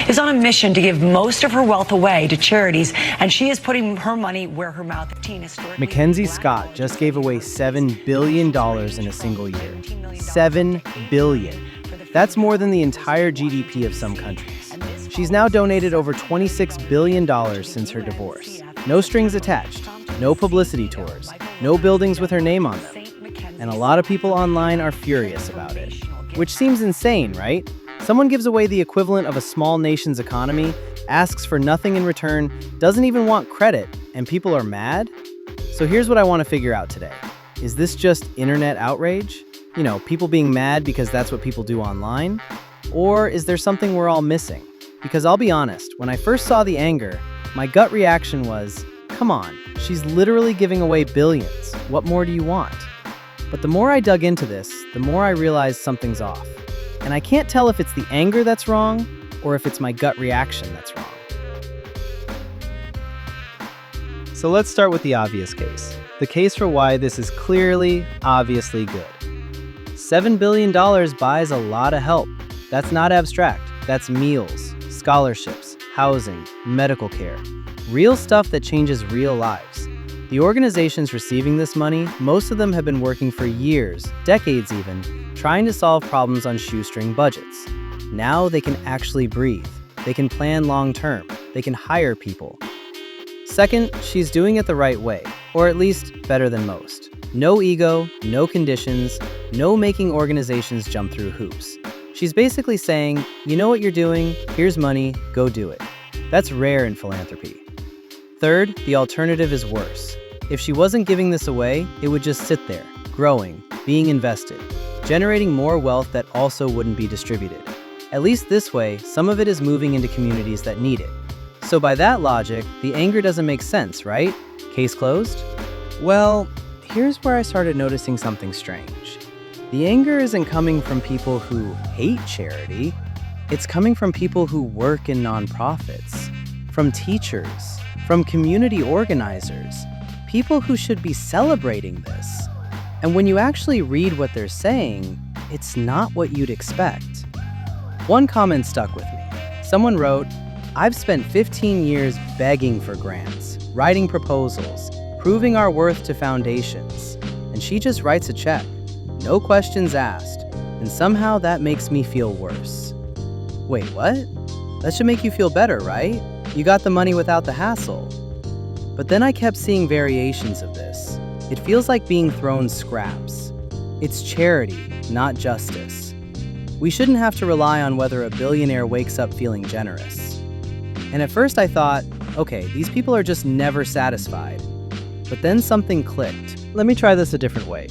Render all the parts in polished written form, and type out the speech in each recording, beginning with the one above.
is on a mission to give most of her wealth away to charities, and she is putting her money where her mouth is. MacKenzie Scott just gave away $7 billion in a single year. $7 billion. That's more than the entire GDP of some countries. She's now donated over $26 billion since her divorce. No strings attached, no publicity tours, no buildings with her name on them. And a lot of people online are furious about it. Which seems insane, right? Someone gives away the equivalent of a small nation's economy, asks for nothing in return, doesn't even want credit, and people are mad? So here's what I want to figure out today. Is this just internet outrage? You know, people being mad because that's what people do online? Or is there something we're all missing? Because I'll be honest, when I first saw the anger, my gut reaction was, come on, she's literally giving away billions. What more do you want? But the more I dug into this, the more I realized something's off. And I can't tell if it's the anger that's wrong or if it's my gut reaction that's wrong. So let's start with the obvious case. The case for why this is clearly, obviously good. $7 billion buys a lot of help. That's not abstract. That's meals, scholarships, housing, medical care. Real stuff that changes real lives. The organizations receiving this money, most of them have been working for years, decades even, trying to solve problems on shoestring budgets. Now they can actually breathe. They can plan long term. They can hire people. Second, she's doing it the right way, or at least better than most. No ego, no conditions, no making organizations jump through hoops. She's basically saying, you know what you're doing, here's money, go do it. That's rare in philanthropy. Third, the alternative is worse. If she wasn't giving this away, it would just sit there, growing, being invested, generating more wealth that also wouldn't be distributed. At least this way, some of it is moving into communities that need it. So by that logic, the anger doesn't make sense, right? Case closed? Well, here's where I started noticing something strange. The anger isn't coming from people who hate charity. It's coming from people who work in nonprofits, from teachers, from community organizers, people who should be celebrating this. And when you actually read what they're saying, it's not what you'd expect. One comment stuck with me. Someone wrote, I've spent 15 years begging for grants, writing proposals, proving our worth to foundations, and she just writes a check, no questions asked, and somehow that makes me feel worse. Wait, what? That should make you feel better, right? You got the money without the hassle. But then I kept seeing variations of this. It feels like being thrown scraps. It's charity, not justice. We shouldn't have to rely on whether a billionaire wakes up feeling generous. And at first I thought, okay, these people are just never satisfied. But then something clicked. Let me try this a different way.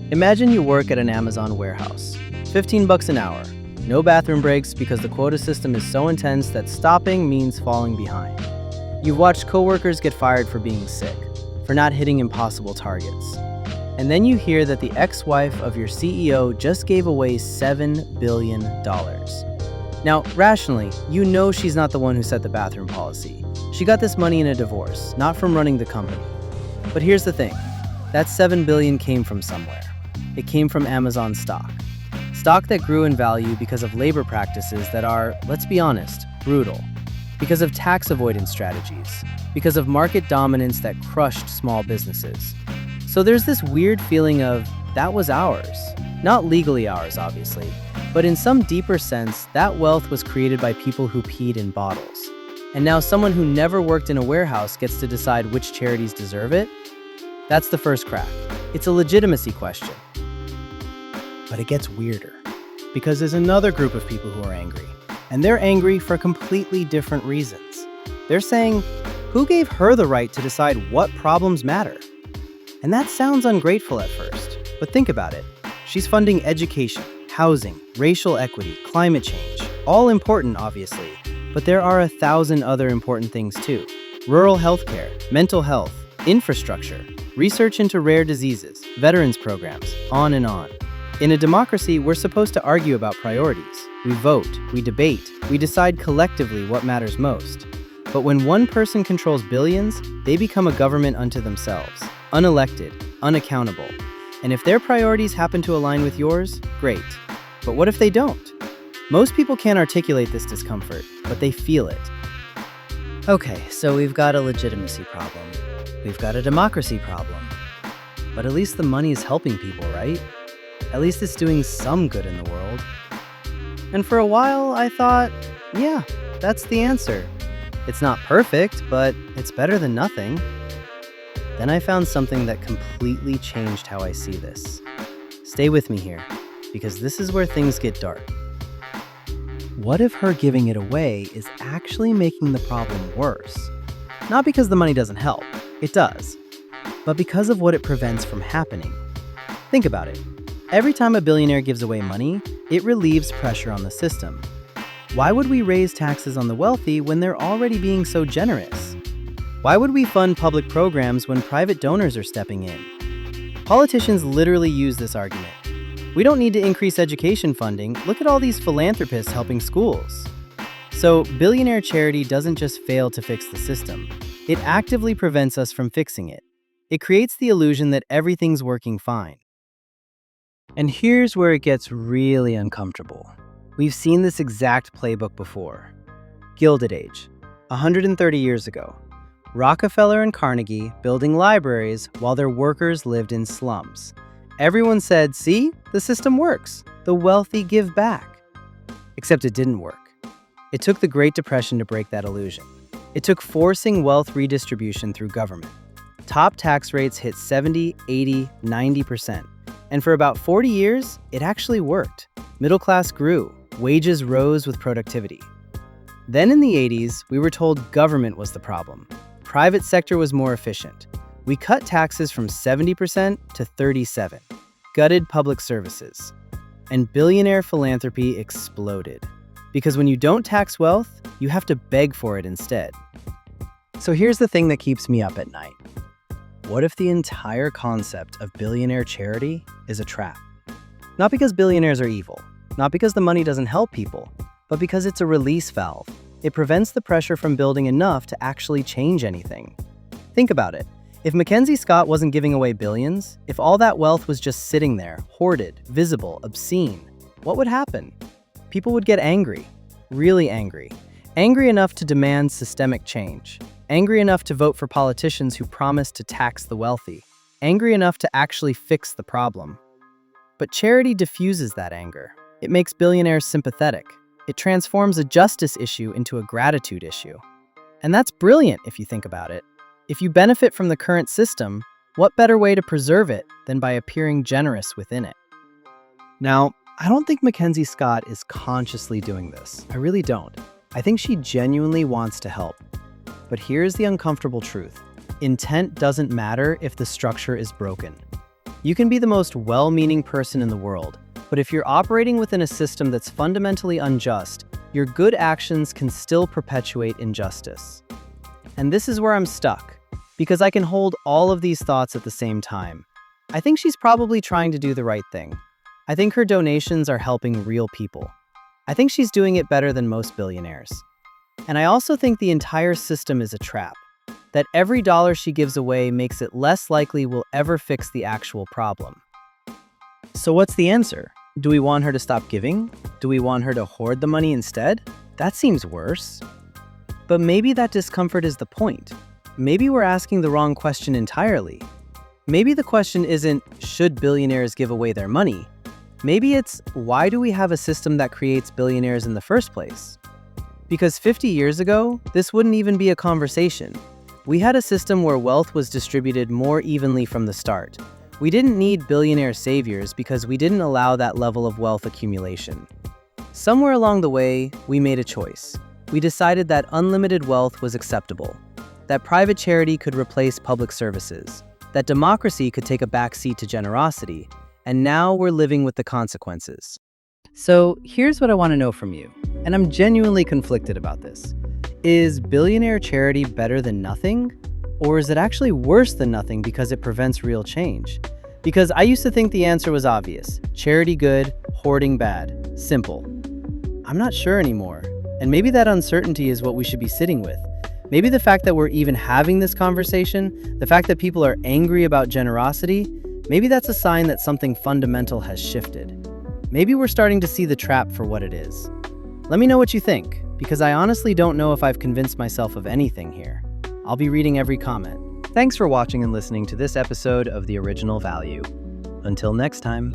Imagine you work at an Amazon warehouse. $15 an hour. No bathroom breaks because the quota system is so intense that stopping means falling behind. You've watched coworkers get fired for being sick, for not hitting impossible targets. And then you hear that the ex-wife of your CEO just gave away $7 billion. Now, rationally, you know she's not the one who set the bathroom policy. She got this money in a divorce, not from running the company. But here's the thing, that $7 billion came from somewhere. It came from Amazon stock. Stock that grew in value because of labor practices that are, let's be honest, brutal. Because of tax avoidance strategies. Because of market dominance that crushed small businesses. So there's this weird feeling of, that was ours. Not legally ours, obviously, but in some deeper sense, that wealth was created by people who peed in bottles. And now someone who never worked in a warehouse gets to decide which charities deserve it? That's the first crack. It's a legitimacy question. But it gets weirder, because there's another group of people who are angry, and they're angry for completely different reasons. They're saying, who gave her the right to decide what problems matter? And that sounds ungrateful at first, but think about it. She's funding education, housing, racial equity, climate change, all important, obviously, but there are 1,000 other important things too. Rural healthcare, mental health, infrastructure, research into rare diseases, veterans programs, on and on. In a democracy, we're supposed to argue about priorities. We vote, we debate, we decide collectively what matters most. But when one person controls billions, they become a government unto themselves, unelected, unaccountable. And if their priorities happen to align with yours, great. But what if they don't? Most people can't articulate this discomfort, but they feel it. Okay, so we've got a legitimacy problem. We've got a democracy problem. But at least the money is helping people, right? At least it's doing some good in the world. And for a while, I thought, yeah, that's the answer. It's not perfect, but it's better than nothing. Then I found something that completely changed how I see this. Stay with me here, because this is where things get dark. What if her giving it away is actually making the problem worse? Not because the money doesn't help, it does, but because of what it prevents from happening. Think about it. Every time a billionaire gives away money, it relieves pressure on the system. Why would we raise taxes on the wealthy when they're already being so generous? Why would we fund public programs when private donors are stepping in? Politicians literally use this argument. We don't need to increase education funding. Look at all these philanthropists helping schools. So, billionaire charity doesn't just fail to fix the system. It actively prevents us from fixing it. It creates the illusion that everything's working fine. And here's where it gets really uncomfortable. We've seen this exact playbook before. Gilded Age, 130 years ago. Rockefeller and Carnegie building libraries while their workers lived in slums. Everyone said, see, the system works. The wealthy give back. Except it didn't work. It took the Great Depression to break that illusion. It took forcing wealth redistribution through government. Top tax rates hit 70, 80, 90%. And for about 40 years, it actually worked. Middle class grew. Wages rose with productivity. Then in the 80s, we were told government was the problem. Private sector was more efficient. We cut taxes from 70% to 37%, gutted public services. And billionaire philanthropy exploded. Because when you don't tax wealth, you have to beg for it instead. So here's the thing that keeps me up at night. What if the entire concept of billionaire charity is a trap? Not because billionaires are evil, not because the money doesn't help people, but because it's a release valve. It prevents the pressure from building enough to actually change anything. Think about it. If MacKenzie Scott wasn't giving away billions, if all that wealth was just sitting there, hoarded, visible, obscene, what would happen? People would get angry, really angry. Angry enough to demand systemic change. Angry enough to vote for politicians who promise to tax the wealthy. Angry enough to actually fix the problem. But charity diffuses that anger. It makes billionaires sympathetic. It transforms a justice issue into a gratitude issue. And that's brilliant if you think about it. If you benefit from the current system, what better way to preserve it than by appearing generous within it? Now, I don't think MacKenzie Scott is consciously doing this. I really don't. I think she genuinely wants to help. But here's the uncomfortable truth. Intent doesn't matter if the structure is broken. You can be the most well-meaning person in the world, but if you're operating within a system that's fundamentally unjust, your good actions can still perpetuate injustice. And this is where I'm stuck, because I can hold all of these thoughts at the same time. I think she's probably trying to do the right thing. I think her donations are helping real people. I think she's doing it better than most billionaires. And I also think the entire system is a trap, that every dollar she gives away makes it less likely we'll ever fix the actual problem. So what's the answer? Do we want her to stop giving? Do we want her to hoard the money instead? That seems worse. But maybe that discomfort is the point. Maybe we're asking the wrong question entirely. Maybe the question isn't, should billionaires give away their money? Maybe it's, why do we have a system that creates billionaires in the first place? Because 50 years ago, this wouldn't even be a conversation. We had a system where wealth was distributed more evenly from the start. We didn't need billionaire saviors because we didn't allow that level of wealth accumulation. Somewhere along the way, we made a choice. We decided that unlimited wealth was acceptable, that private charity could replace public services, that democracy could take a backseat to generosity, and now we're living with the consequences. So here's what I want to know from you, and I'm genuinely conflicted about this. Is billionaire charity better than nothing? Or is it actually worse than nothing because it prevents real change? Because I used to think the answer was obvious. Charity good, hoarding bad. Simple. I'm not sure anymore. And maybe that uncertainty is what we should be sitting with. Maybe the fact that we're even having this conversation, the fact that people are angry about generosity, maybe that's a sign that something fundamental has shifted. Maybe we're starting to see the trap for what it is. Let me know what you think, because I honestly don't know if I've convinced myself of anything here. I'll be reading every comment. Thanks for watching and listening to this episode of The Original Value. Until next time.